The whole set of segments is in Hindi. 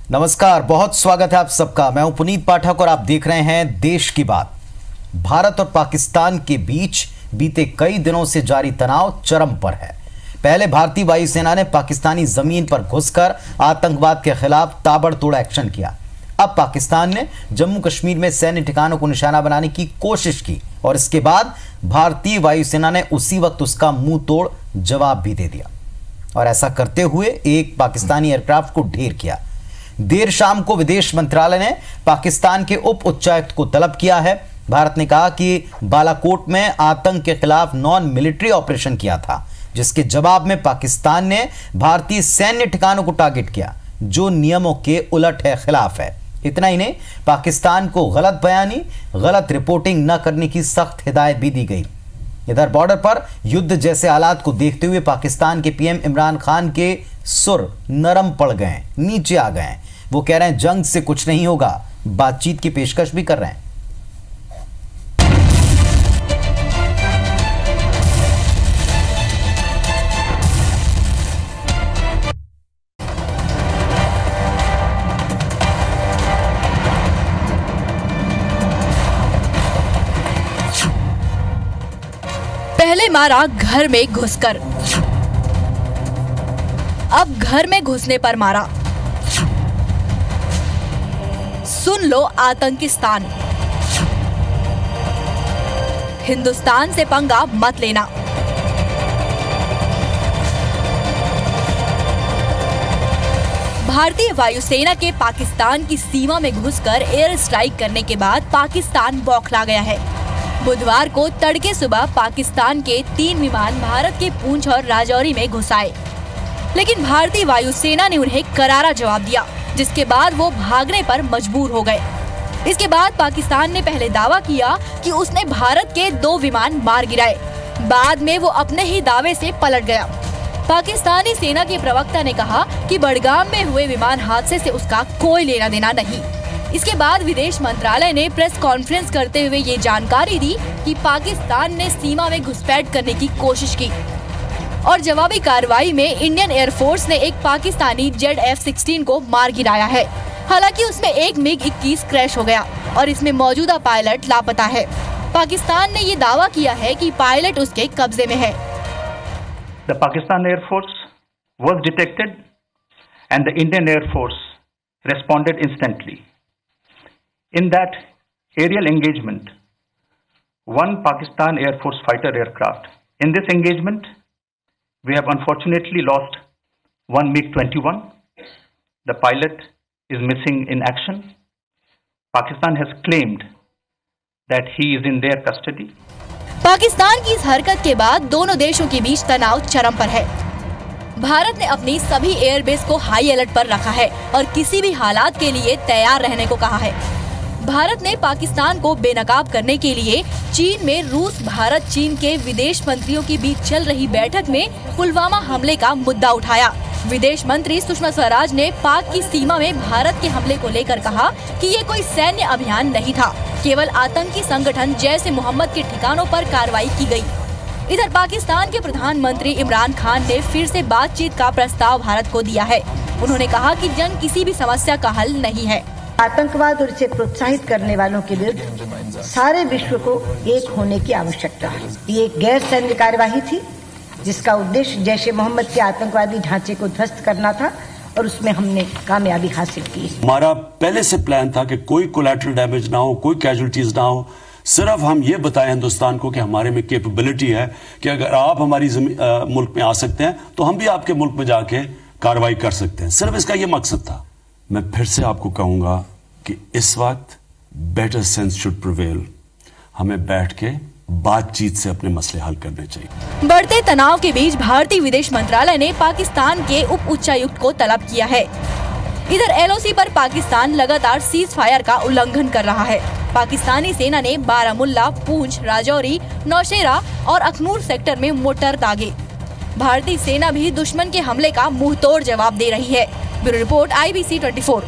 नमस्कार, बहुत स्वागत है आप सबका। मैं हूं पुनीत पाठक और आप देख रहे हैं देश की बात। भारत और पाकिस्तान के बीच बीते कई दिनों से जारी तनाव चरम पर है। पहले भारतीय वायुसेना ने पाकिस्तानी जमीन पर घुसकर आतंकवाद के खिलाफ ताबड़तोड़ एक्शन किया। अब पाकिस्तान ने जम्मू कश्मीर में सैन्य ठिकानों को निशाना बनाने की कोशिश की और इसके बाद भारतीय वायुसेना ने उसी वक्त उसका मुंह तोड़ जवाब भी दे दिया और ऐसा करते हुए एक पाकिस्तानी एयरक्राफ्ट को ढेर किया। देर शाम को विदेश मंत्रालय ने पाकिस्तान के उप उच्चायुक्त को तलब किया है। भारत ने कहा कि बालाकोट में आतंक के खिलाफ नॉन मिलिट्री ऑपरेशन किया था, जिसके जवाब में पाकिस्तान ने भारतीय सैन्य ठिकानों को टारगेट किया, जो नियमों के उलट है, खिलाफ है। इतना ही नहीं, पाकिस्तान को गलत बयानी, गलत रिपोर्टिंग न करने की सख्त हिदायत भी दी गई। इधर बॉर्डर पर युद्ध जैसे हालात को देखते हुए पाकिस्तान के पीएम इमरान खान के सुर नरम पड़ गए, नीचे आ गए। वो कह रहे हैं जंग से कुछ नहीं होगा, बातचीत की पेशकश भी कर रहे हैं। पहले मारा घर में घुसकर, अब घर में घुसने पर मारा। सुन लो आतंकिस्तान, हिंदुस्तान से पंगा मत लेना। भारतीय वायुसेना के पाकिस्तान की सीमा में घुसकर एयर स्ट्राइक करने के बाद पाकिस्तान बौखला गया है। बुधवार को तड़के सुबह पाकिस्तान के 3 विमान भारत के पूंछ और राजौरी में घुस आए, लेकिन भारतीय वायुसेना ने उन्हें करारा जवाब दिया, जिसके बाद वो भागने पर मजबूर हो गए। इसके बाद पाकिस्तान ने पहले दावा किया कि उसने भारत के 2 विमान मार गिराए। बाद में वो अपने ही दावे से पलट गया। पाकिस्तानी सेना के प्रवक्ता ने कहा कि बडगाम में हुए विमान हादसे से उसका कोई लेना देना नहीं। इसके बाद विदेश मंत्रालय ने प्रेस कॉन्फ्रेंस करते हुए ये जानकारी दी कि पाकिस्तान ने सीमा में घुसपैठ करने की कोशिश की और जवाबी कार्रवाई में इंडियन एयरफोर्स ने एक पाकिस्तानी जेड F-16 को मार गिराया है। हालांकि उसमें एक MiG-21 क्रैश हो गया और इसमें मौजूदा पायलट लापता है। पाकिस्तान ने ये दावा किया है कि पायलट उसके कब्जे में है। The Pakistan Air Force was detected and the Indian Air Force responded instantly. In that aerial engagement, one Pakistan Air Force fighter aircraft. In this engagement, we have unfortunately lost one MiG-21. The pilot is missing in action. Pakistan has claimed that he is in their custody. Pakistan की इस हरकत के बाद दोनों देशों के बीच तनाव चरम पर है। भारत ने अपनी सभी एयरबेस को हाई अलर्ट पर रखा है और किसी भी हालात के लिए तैयार रहने को कहा है। भारत ने पाकिस्तान को बेनकाब करने के लिए चीन में रूस, भारत, चीन के विदेश मंत्रियों के बीच चल रही बैठक में पुलवामा हमले का मुद्दा उठाया। विदेश मंत्री सुषमा स्वराज ने पाक की सीमा में भारत के हमले को लेकर कहा कि ये कोई सैन्य अभियान नहीं था, केवल आतंकी संगठन जैश ए मोहम्मद के ठिकानों पर कार्रवाई की गई। इधर पाकिस्तान के प्रधानमंत्री इमरान खान ने फिर से बातचीत का प्रस्ताव भारत को दिया है। उन्होंने कहा कि जंग किसी भी समस्या का हल नहीं है। आतंकवाद और इसे प्रोत्साहित करने वालों के विरुद्ध सारे विश्व को एक होने की आवश्यकता है। ये एक गैर सैन्य कार्यवाही थी जिसका उद्देश्य जैश ए मोहम्मद के आतंकवादी ढांचे को ध्वस्त करना था और उसमें हमने कामयाबी हासिल की। हमारा पहले से प्लान था कि कोई कोलैटरल डैमेज ना हो, कोई कैजुअल्टीज ना हो। सिर्फ हम ये बताएं हिंदुस्तान को कि हमारे में कैपेबिलिटी है कि अगर आप हमारी मुल्क में आ सकते हैं तो हम भी आपके मुल्क में जाके कार्रवाई कर सकते हैं। सिर्फ इसका ये मकसद था। मैं फिर से आपको कहूंगा कि इस वक्त बेटर सेंस शुड प्रिवेल। हमें बैठ के बातचीत से अपने मसले हल करने चाहिए। बढ़ते तनाव के बीच भारतीय विदेश मंत्रालय ने पाकिस्तान के उप उच्चायुक्त को तलब किया है। इधर LOC पर पाकिस्तान लगातार सीज फायर का उल्लंघन कर रहा है। पाकिस्तानी सेना ने बारामुल्ला, पूंछ, राजौरी, नौशेरा और अखनूर सेक्टर में मोर्टार दागे। भारतीय सेना भी दुश्मन के हमले का मुंहतोड़ जवाब दे रही है। Bureau report IBC 24।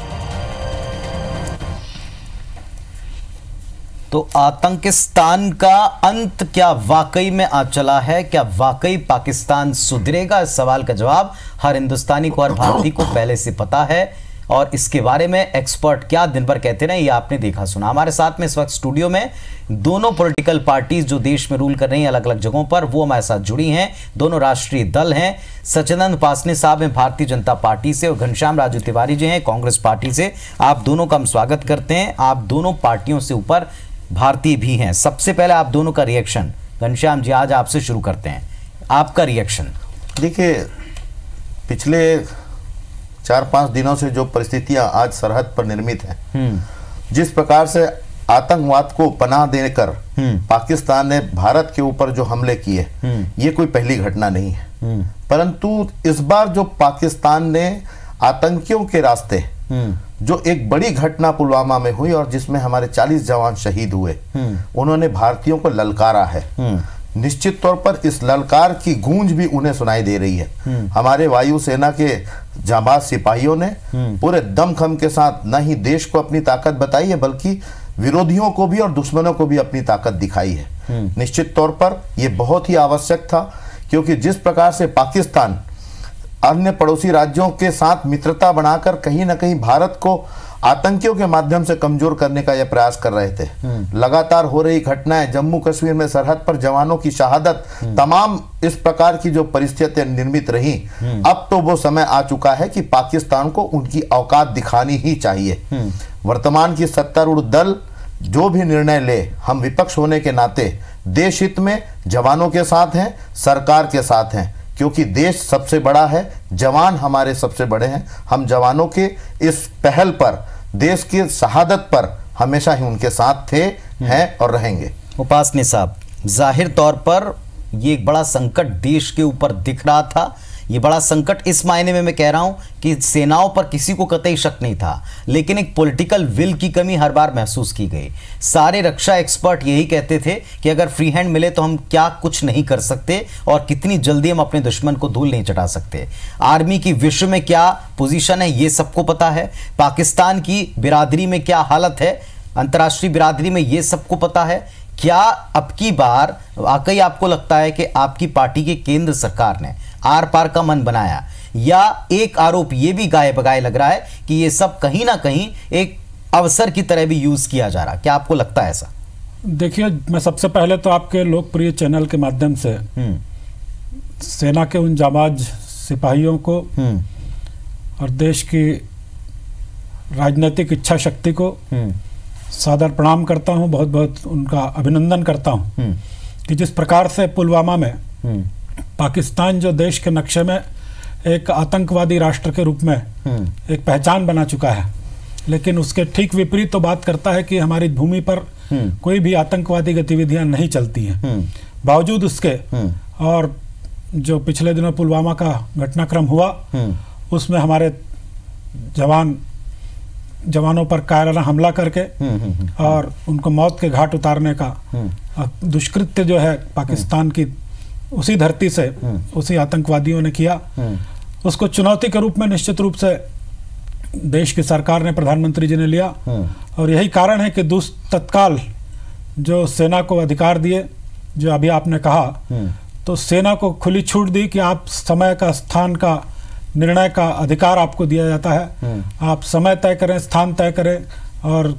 तो आतंकिस्तान का अंत क्या वाकई में आ चला है? क्या वाकई पाकिस्तान सुधरेगा? इस सवाल का जवाब हर हिंदुस्तानी को, हर भारतीय को पहले से पता है। और इसके बारे में एक्सपर्ट क्या दिन भर कहते रहे ये आपने देखा सुना। हमारे साथ में इस वक्त स्टूडियो में दोनों पॉलिटिकल पार्टीज जो देश में रूल कर रही हैं अलग अलग जगहों पर, वो हमारे साथ जुड़ी हैं। दोनों राष्ट्रीय दल हैं। सच्चिदानंद उपासने साहब हैं भारतीय जनता पार्टी से और घनश्याम राजू तिवारी जी हैं कांग्रेस पार्टी से। आप दोनों का हम स्वागत करते हैं। आप दोनों पार्टियों से ऊपर भारतीय भी हैं। सबसे पहले आप दोनों का रिएक्शन, घनश्याम जी आज आपसे शुरू करते हैं, आपका रिएक्शन। देखिए, पिछले 4-5 दिनों से जो परिस्थितियां आज सरहद पर निर्मित हैं, जिस प्रकार से आतंकवाद को पनाह देकर पाकिस्तान ने भारत के ऊपर जो हमले किए, ये कोई पहली घटना नहीं है। परंतु इस बार जो पाकिस्तान ने आतंकियों के रास्ते जो एक बड़ी घटना पुलवामा में हुई और जिसमें हमारे 40 जवान शहीद हुए, उन्होंने भारतीयों को ललकारा है। निश्चित तौर पर इस ललकार की गूंज भी उन्हें सुनाई दे रही है। हमारे वायुसेना के जाबाज सिपाहियों ने पूरे दमखम के साथ न ही देश को अपनी ताकत बताई है, बल्कि विरोधियों को भी और दुश्मनों को भी अपनी ताकत दिखाई है। निश्चित तौर पर यह बहुत ही आवश्यक था, क्योंकि जिस प्रकार से पाकिस्तान अन्य पड़ोसी राज्यों के साथ मित्रता बनाकर कहीं ना कहीं भारत को आतंकियों के माध्यम से कमजोर करने का यह प्रयास कर रहे थे। लगातार हो रही घटनाएं, जम्मू कश्मीर में सरहद पर जवानों की शहादत, तमाम इस प्रकार की जो परिस्थितियां निर्मित रही, अब तो वो समय आ चुका है कि पाकिस्तान को उनकी औकात दिखानी ही चाहिए। वर्तमान की सत्तारूढ़ दल जो भी निर्णय ले, हम विपक्ष होने के नाते देश हित में जवानों के साथ हैं, सरकार के साथ हैं, क्योंकि देश सबसे बड़ा है, जवान हमारे सबसे बड़े हैं। हम जवानों के इस पहल पर, देश की शहादत पर हमेशा ही उनके साथ थे, हैं और रहेंगे। उपासने साहब, जाहिर तौर पर ये एक बड़ा संकट देश के ऊपर दिख रहा था। ये बड़ा संकट इस मायने में मैं कह रहा हूं कि सेनाओं पर किसी को कतई शक नहीं था, लेकिन एक पॉलिटिकल विल की कमी हर बार महसूस की गई। सारे रक्षा एक्सपर्ट यही कहते थे कि अगर फ्री हैंड मिले तो हम क्या कुछ नहीं कर सकते और कितनी जल्दी हम अपने दुश्मन को धूल नहीं चटा सकते। आर्मी की विश्व में क्या पोजीशन है ये सबको पता है। पाकिस्तान की बिरादरी में क्या हालत है, अंतर्राष्ट्रीय बिरादरी में ये सबको पता है। क्या अब की बार वाकई आपको लगता है कि आपकी पार्टी की केंद्र सरकार ने आर पार का मन बनाया, या एक आरोप ये भी गाये बगाए लग रहा है कि ये सब कहीं ना कहीं एक अवसर की तरह भी यूज किया जा रहा? क्या आपको लगता है ऐसा? देखिए, मैं सबसे पहले तो आपके लोकप्रिय चैनल के माध्यम से सेना के उन जाबाज सिपाहियों को और देश की राजनीतिक इच्छा शक्ति को सादर प्रणाम करता हूं, बहुत बहुत उनका अभिनंदन करता हूं कि जिस प्रकार से पुलवामा में पाकिस्तान जो देश के नक्शे में एक आतंकवादी राष्ट्र के रूप में एक पहचान बना चुका है, लेकिन उसके ठीक विपरीत तो बात करता है कि हमारी भूमि पर कोई भी आतंकवादी गतिविधियां नहीं चलती हैं। बावजूद उसके, और जो पिछले दिनों पुलवामा का घटनाक्रम हुआ उसमें हमारे जवानों पर कायराना हमला करके और उनको मौत के घाट उतारने का दुष्कृत्य जो है पाकिस्तान की उसी धरती से उसी आतंकवादियों ने किया, उसको चुनौती के रूप में निश्चित रूप से देश की सरकार ने, प्रधानमंत्री जी ने लिया। और यही कारण है कि तत्काल जो सेना को अधिकार दिए, जो अभी आपने कहा, तो सेना को खुली छूट दी कि आप समय का, स्थान का, निर्णय का अधिकार आपको दिया जाता है। आप समय तय करें, स्थान तय करें और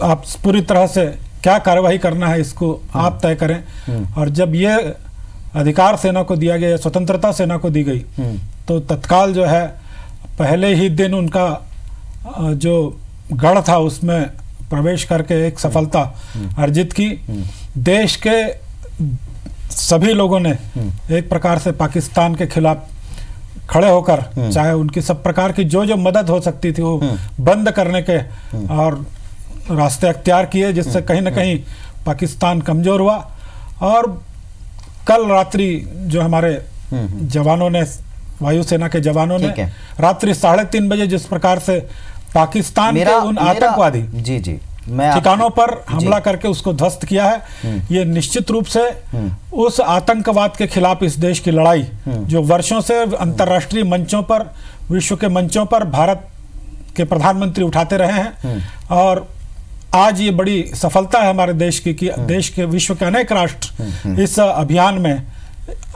आप पूरी तरह से क्या कार्रवाई करना है इसको आप तय करें। और जब ये अधिकार सेना को दिया गया, स्वतंत्रता सेना को दी गई, तो तत्काल जो है पहले ही दिन उनका जो गढ़ था उसमें प्रवेश करके एक सफलता अर्जित की। देश के सभी लोगों ने एक प्रकार से पाकिस्तान के खिलाफ खड़े होकर, चाहे उनकी सब प्रकार की जो जो मदद हो सकती थी वो बंद करने के और रास्ते अख्तियार किए, जिससे कहीं ना कहीं पाकिस्तान कमजोर हुआ। और कल रात्रि जो हमारे जवानों ने, वायुसेना के जवानों ने रात्रि 3:30 बजे जिस प्रकार से पाकिस्तान के उन आतंकवादी ठिकानों पर हमला करके उसको ध्वस्त किया है, ये निश्चित रूप से उस आतंकवाद के खिलाफ इस देश की लड़ाई जो वर्षों से अंतर्राष्ट्रीय मंचों पर, विश्व के मंचों पर भारत के प्रधानमंत्री उठाते रहे हैं। और आज ये बड़ी सफलता है हमारे देश की कि देश के, विश्व के अनेक राष्ट्र इस अभियान में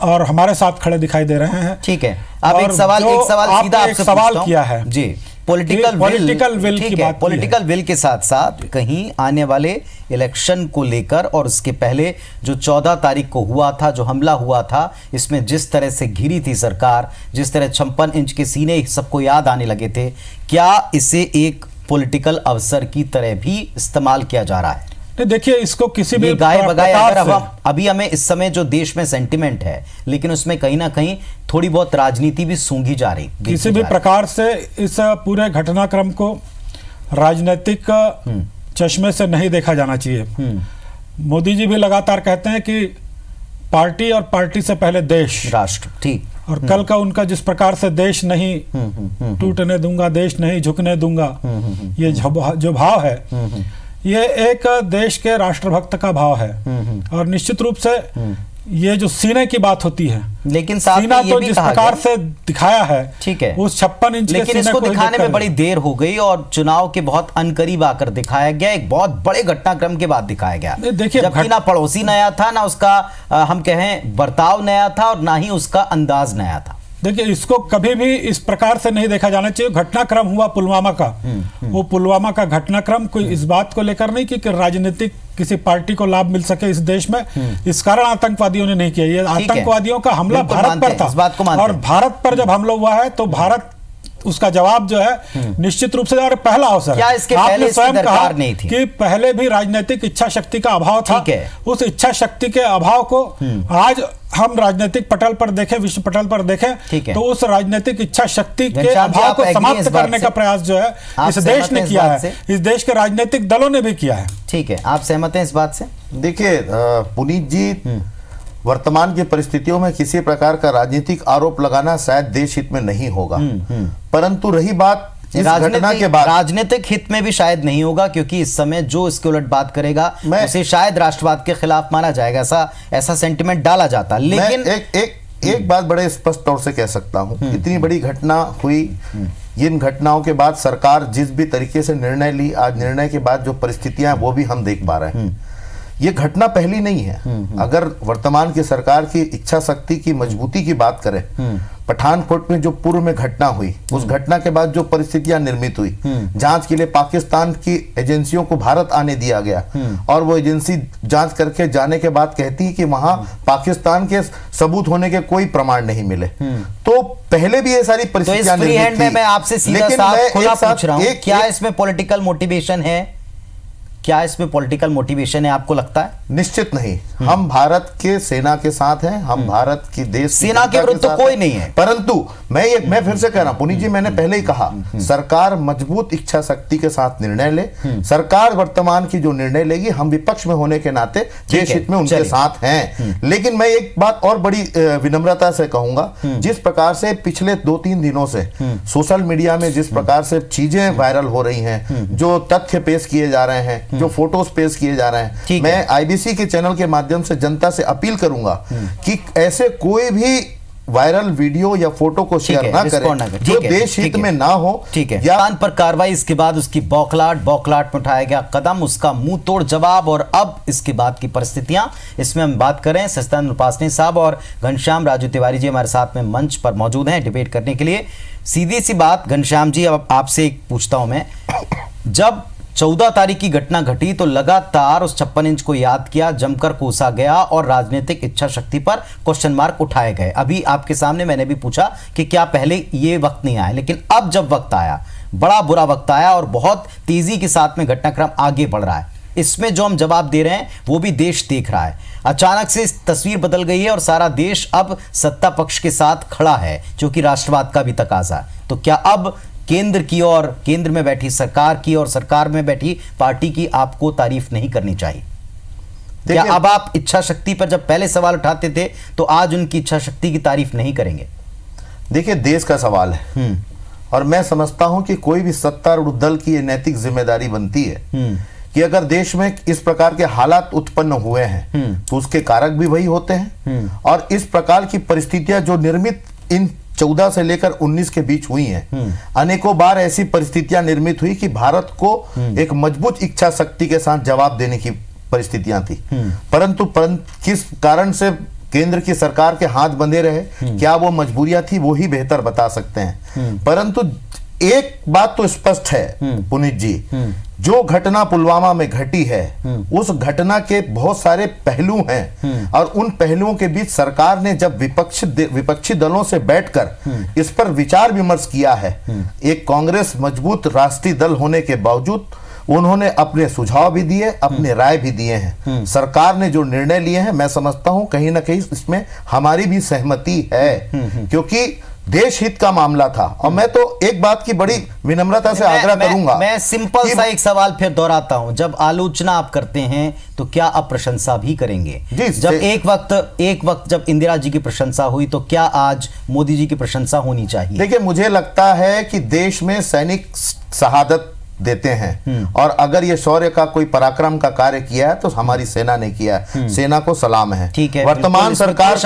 और हमारे साथ खड़े दिखाई दे रहे हैं। ठीक है, अब एक सवाल सीधा आपसे सवाल किया है जी पॉलिटिकल विल की बात, पॉलिटिकल विल के साथ साथ कहीं आने वाले इलेक्शन को लेकर और उसके पहले जो 14 तारीख को हुआ था, जो हमला हुआ था, इसमें जिस तरह से घिरी थी सरकार, जिस तरह 56 इंच के सीने सबको याद आने लगे थे, क्या इसे एक पॉलिटिकल अवसर की तरह भी इस्तेमाल किया जा रहा है? नहीं, देखिए, इसको किसी भी गाय बगाए अगर अभी हमें इस समय जो देश में सेंटिमेंट है, लेकिन उसमें कहीं ना कहीं थोड़ी बहुत राजनीति भी सूंघी जा रही, किसी भी प्रकार से इस पूरे घटनाक्रम को राजनीतिक चश्मे से नहीं देखा जाना चाहिए। मोदी जी भी लगातार कहते हैं कि पार्टी और पार्टी से पहले देश, राष्ट्र, ठीक। और कल का उनका जिस प्रकार से देश नहीं टूटने दूंगा, देश नहीं झुकने दूंगा, ये जो भाव है, ये एक देश के राष्ट्रभक्त का भाव है। और निश्चित रूप से ये जो सीने की बात होती है, लेकिन सीना तो जिस प्रकार से दिखाया है, ठीक है, उस 56 इंच के लेकिन इसको दिखाने में बड़ी देर हो गई और चुनाव के बहुत अनकरीब आकर दिखाया गया, एक बहुत बड़े घटनाक्रम के बाद दिखाया गया। देखिए, जबकि ना पड़ोसी नया था, ना उसका हम कहें बर्ताव नया था, और ना ही उसका अंदाज नया था। देखिए, इसको कभी भी इस प्रकार से नहीं देखा जाना चाहिए। घटनाक्रम हुआ पुलवामा का, वो पुलवामा का घटनाक्रम कोई इस बात को लेकर नहीं कि राजनीतिक किसी पार्टी को लाभ मिल सके इस देश में, इस कारण आतंकवादियों ने नहीं किया। ये आतंकवादियों का हमला भारत पर था, और भारत पर जब हमला हुआ है तो भारत उसका जवाब जो है निश्चित रूप से, और पहला अवसर, क्या इसके पहले स्वयं कहा नहीं थी कि पहले भी राजनीतिक इच्छा शक्ति का अभाव था। उस इच्छा शक्ति के अभाव को आज हम राजनीतिक पटल पर देखें, विश्व पटल पर देखें, तो उस राजनीतिक इच्छा शक्ति के अभाव को समाप्त करने का प्रयास जो है इस देश ने किया है, इस देश के राजनीतिक दलों ने भी किया है। ठीक है, आप सहमत हैं इस बात से? देखिए पुनीत जी, वर्तमान की परिस्थितियों में किसी प्रकार का राजनीतिक आरोप लगाना शायद देश हित में नहीं होगा, परंतु रही बात इस घटना के बाद, राजनीतिक हित में भी शायद नहीं होगा, क्योंकि इस समय जो इसके उलट बात करेगा उसे शायद राष्ट्रवाद के खिलाफ माना जाएगा, ऐसा सेंटिमेंट डाला जाता। लेकिन एक बात बड़े स्पष्ट तौर से कह सकता हूं, इतनी बड़ी घटना हुई, इन घटनाओं के बाद सरकार जिस भी तरीके से निर्णय ली, आज निर्णय के बाद जो परिस्थितियां हैं वो भी हम देख पा रहे हैं। ये घटना पहली नहीं है। अगर वर्तमान की सरकार की इच्छा शक्ति की मजबूती की बात करें, पठानकोट में जो पूर्व में घटना हुई, उस घटना के बाद जो परिस्थितियां निर्मित हुई, जांच के लिए पाकिस्तान की एजेंसियों को भारत आने दिया गया, और वो एजेंसी जांच करके जाने के बाद कहती है कि वहां पाकिस्तान के सबूत होने के कोई प्रमाण नहीं मिले। तो पहले भी ये सारी परिस्थितियां निर्मित थी। मैं आपसे सीधा साफ खुला पूछ रहा हूं, क्या इसमें पॉलिटिकल मोटिवेशन है? क्या इसमें पॉलिटिकल मोटिवेशन है, आपको लगता है? निश्चित नहीं। हम भारत के सेना के साथ हैं, हम भारत की देश सेना के विरुद्ध तो कोई नहीं है, परंतु मैं फिर से कह रहा हूं पुनीत जी, मैंने पहले ही कहा, सरकार मजबूत इच्छा शक्ति के साथ निर्णय ले। सरकार वर्तमान की जो निर्णय लेगी, हम विपक्ष में होने के नाते देश हित में उनके साथ हैं। लेकिन मैं एक बात और बड़ी विनम्रता से कहूंगा, जिस प्रकार से पिछले 2-3 दिनों से सोशल मीडिया में जिस प्रकार से चीजें वायरल हो रही हैं, जो तथ्य पेश किए जा रहे हैं, जो फोटोज पेश किए जा रहे हैं, मैं आईबीसी के चैनल के माध्यम से जनता से अपील करूंगा कि ऐसे कोई भी वायरल वीडियो या फोटो को शेयर ना करें जो देश हित में ना हो। ठीक है, या पर कार्रवाई, इसके बाद उसकी बौखलाहट में उठाया गया कदम, उसका मुंह तोड़ जवाब, और अब इसके बाद की परिस्थितियां, इसमें हम बात करें। सच्चिदानंद उपासनी साहब और घनश्याम राजू तिवारी जी हमारे साथ में मंच पर मौजूद हैं डिबेट करने के लिए। सीधी सी बात घनश्याम जी, अब आपसे एक पूछता हूं मैं, जब 14 तारीख की घटना घटी तो लगातार उस 56 इंच को याद किया, जमकर कोसा गया और राजनीतिक इच्छा शक्ति पर क्वेश्चन मार्क उठाए गए। अभी आपके सामने मैंने भी पूछा कि क्या पहले ये वक्त नहीं आया, लेकिन अब जब वक्त आया, बड़ा बुरा वक्त आया और बहुत तेजी के साथ में घटनाक्रम आगे बढ़ रहा है। इसमें जो हम जवाब दे रहे हैं वो भी देश देख रहा है। अचानक से तस्वीर बदल गई है और सारा देश अब सत्ता पक्ष के साथ खड़ा है, जो कि राष्ट्रवाद का भी तकाजा है। तो क्या अब केंद्र की और केंद्र में बैठी सरकार की और सरकार में बैठी पार्टी की आपको तारीफ नहीं करनी चाहिए? क्या अब आप इच्छा शक्ति पर जब पहले सवाल उठाते थे तो आज उनकी इच्छा शक्ति की तारीफ नहीं करेंगे? देखिए, देश का सवाल है और मैं समझता हूं कि कोई भी सत्तारूढ़ दल की नैतिक जिम्मेदारी बनती है कि अगर देश में इस प्रकार के हालात उत्पन्न हुए हैं तो उसके कारक भी वही होते हैं, और इस प्रकार की परिस्थितियां जो निर्मित इन 14 से लेकर 19 के बीच हुई हैं, अनेकों बार ऐसी परिस्थितियां निर्मित हुई कि भारत को एक मजबूत इच्छा शक्ति के साथ जवाब देने की परिस्थितियां थी, परंतु किस कारण से केंद्र की सरकार के हाथ बंधे रहे, क्या वो मजबूरियां थी, वो ही बेहतर बता सकते हैं। परंतु एक बात तो स्पष्ट है पुनीत जी, जो घटना पुलवामा में घटी है उस घटना के बहुत सारे पहलू हैं और उन पहलुओं के बीच सरकार ने जब विपक्षी दलों से बैठकर इस पर विचार विमर्श किया है, एक कांग्रेस मजबूत राष्ट्रीय दल होने के बावजूद उन्होंने अपने सुझाव भी दिए, अपने राय भी दिए हैं। सरकार ने जो निर्णय लिए हैं मैं समझता हूं कहीं ना कहीं इसमें हमारी भी सहमति है, क्योंकि देश हित का मामला था। और मैं तो एक बात की बड़ी विनम्रता से आग्रह करूंगा, मैं सिंपल सा एक सवाल फिर दोहराता हूं, जब आलोचना आप करते हैं तो क्या आप प्रशंसा भी करेंगे? जब एक वक्त जब इंदिरा जी की प्रशंसा हुई तो क्या आज मोदी जी की प्रशंसा होनी चाहिए? देखिए, मुझे लगता है कि देश में सैनिक शहादत देते हैं और अगर ये शौर्य का कोई पराक्रम का कार्य किया है तो हमारी सेना ने किया है, सेना को सलाम है। वर्तमान सरकार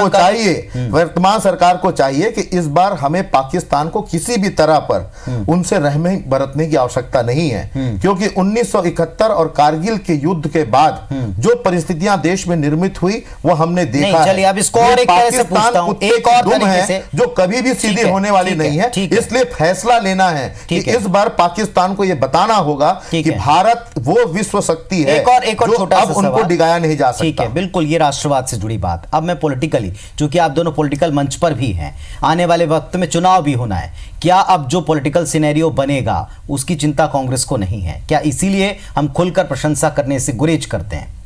को चाहिए कि इस बार हमें पाकिस्तान को किसी भी तरह पर उनसे रहमी बरतने की आवश्यकता नहीं है, क्योंकि 1971 और कारगिल के युद्ध के बाद जो परिस्थितियां देश में निर्मित हुई वो हमने देखा है। अब इसको और एक तरह से पूछता हूं, एक और तरीके से, जो कभी भी सीधी होने वाली नहीं है, इसलिए फैसला लेना है कि इस बार पाकिस्तान को यह होगा कि भारत वो विश्व शक्ति है एक और छोटा सा उनको डिगाया नहीं जा सकता। ठीक है, बिल्कुल, ये राष्ट्रवाद से जुड़ी बात। अब मैं पॉलिटिकली, चूंकि आप दोनों पॉलिटिकल मंच पर भी हैं, आने वाले वक्त में चुनाव भी होना है, क्या अब जो पॉलिटिकल सिनेरियो बनेगा उसकी चिंता कांग्रेस को नहीं है? क्या इसीलिए हम खुलकर प्रशंसा करने से गुरेज करते हैं?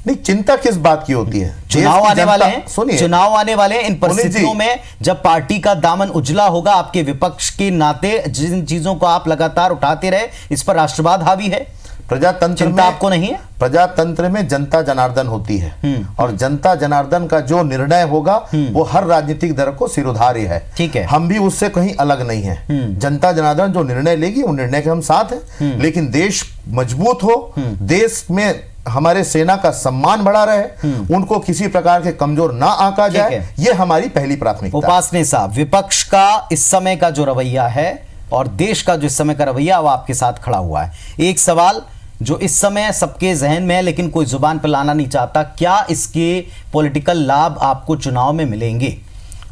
नहीं, चिंता किस बात की होती है? चुनाव आने वाले हैं, सुनिए, चुनाव आने वाले हैं। इन परिस्थितियों में जब पार्टी का दामन उजला होगा, आपके विपक्ष के नाते जिन चीजों को आप लगातार उठाते रहे, इस पर राष्ट्रवाद हावी है। प्रजातंत्र में आपको नहीं है? प्रजातंत्र में जनता जनार्दन होती है और जनता जनार्दन का जो निर्णय होगा वो हर राजनीतिक दल को सिरोधार्य है। ठीक है, हम भी उससे कहीं अलग नहीं है। जनता जनार्दन जो निर्णय लेगी वो निर्णय के हम साथ हैं, लेकिन देश मजबूत हो, देश में हमारे सेना का सम्मान बढ़ा रहे, उनको किसी प्रकार के कमजोर ना आंका जाए, ये हमारी पहली प्राथमिकता। उपासने साहब, विपक्ष का इस समय का जो रवैया है और देश का जो इस समय का रवैया वो आपके साथ खड़ा हुआ है। एक सवाल जो इस समय सबके जहन में है लेकिन कोई जुबान पर लाना नहीं चाहता, क्या इसके पॉलिटिकल लाभ आपको चुनाव में मिलेंगे?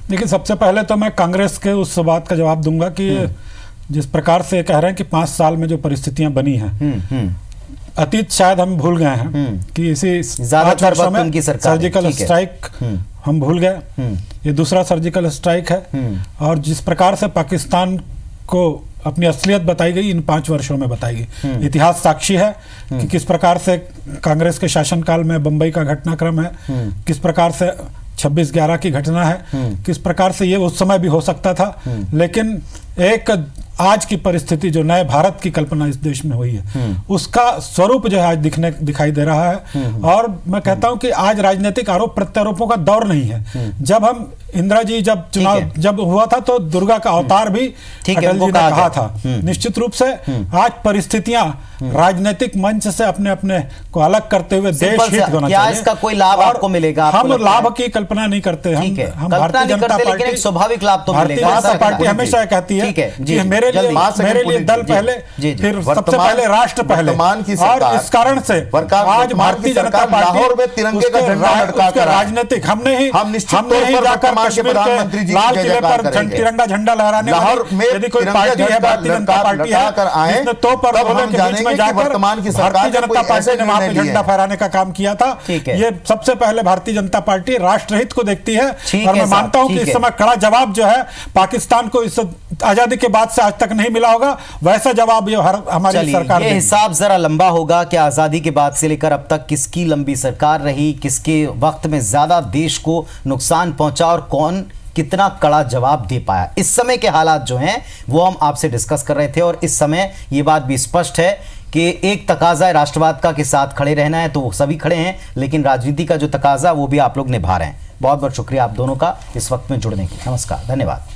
देखिए, सबसे पहले तो मैं कांग्रेस के उस बात का जवाब दूंगा कि जिस प्रकार से कह रहे हैं कि 5 साल में जो परिस्थितियां बनी हैं, अतीत शायद हम भूल गए हैं कि इसी 5 वर्षों में सर्जिकल स्ट्राइक हम भूल गए। ये दूसरा सर्जिकल स्ट्राइक है और जिस प्रकार से पाकिस्तान को अपनी असलियत बताई गई इन 5 वर्षों में बताई गई। इतिहास साक्षी है कि किस प्रकार से कांग्रेस के शासनकाल में बंबई का घटनाक्रम है, किस प्रकार से 26/11 की घटना है, किस प्रकार से ये उस समय भी हो सकता था, लेकिन एक आज की परिस्थिति जो नए भारत की कल्पना इस देश में हुई है उसका स्वरूप जो है आज दिखाई दे रहा है। और मैं कहता हूं कि आज राजनीतिक आरोप प्रत्यारोपों का दौर नहीं है। जब हम इंदिरा जी जब चुनाव जब हुआ था तो दुर्गा का अवतार भी अटल जी ने कहा था। निश्चित रूप से आज परिस्थितियां राजनीतिक मंच से अपने अपने को अलग करते हुए देश हित होना चाहिए। इसका कोई लाभ आपको मिलेगा? हम लाभ की कल्पना नहीं करते। हम भारतीय जनता पार्टी, स्वाभाविक लाभ तो मिलेगा। भारतीय जनता पार्टी हमेशा कहती है कि मेरे लिए दल पहले, फिर सबसे पहले राष्ट्र पहले, और इस कारण से आज भारतीय जनता पार्टी में तिरंगे का झंडा लटका राजनीतिक हमने ही जाकर कश्मीर के लाल किले पर तिरंगा झंडा लहराने वाली यदि कोई पार्टी है, भारतीय जनता पार्टी है, जिसने तोप और गोले के बीच में जाकर भारतीय जनता पार्टी ने वहां पे झंडा फहराने का काम किया था। ये सबसे पहले भारतीय जनता पार्टी राष्ट्रहित को देखती है और मैं मानता हूं कि इस समय कड़ा जवाब जो है पाकिस्तान को इस आजादी के बाद से आज तक नहीं मिला होगा, वैसा जवाब ये हमारी सरकार। ये हिसाब जरा लंबा होगा कि आजादी के बाद से लेकर अब तक किसकी लंबी सरकार रही, किसके वक्त में ज्यादा देश को नुकसान पहुंचा और कौन कितना कड़ा जवाब दे पाया। इस समय के हालात जो हैं वो हम आपसे डिस्कस कर रहे थे और इस समय ये बात भी स्पष्ट है कि एक तकाजा है राष्ट्रवाद का के साथ खड़े रहना है, तो वो सभी खड़े हैं, लेकिन राजनीति का जो तकाजा वो भी आप लोग निभा रहे हैं। बहुत बहुत शुक्रिया आप दोनों का इस वक्त में जुड़ने की। नमस्कार, धन्यवाद।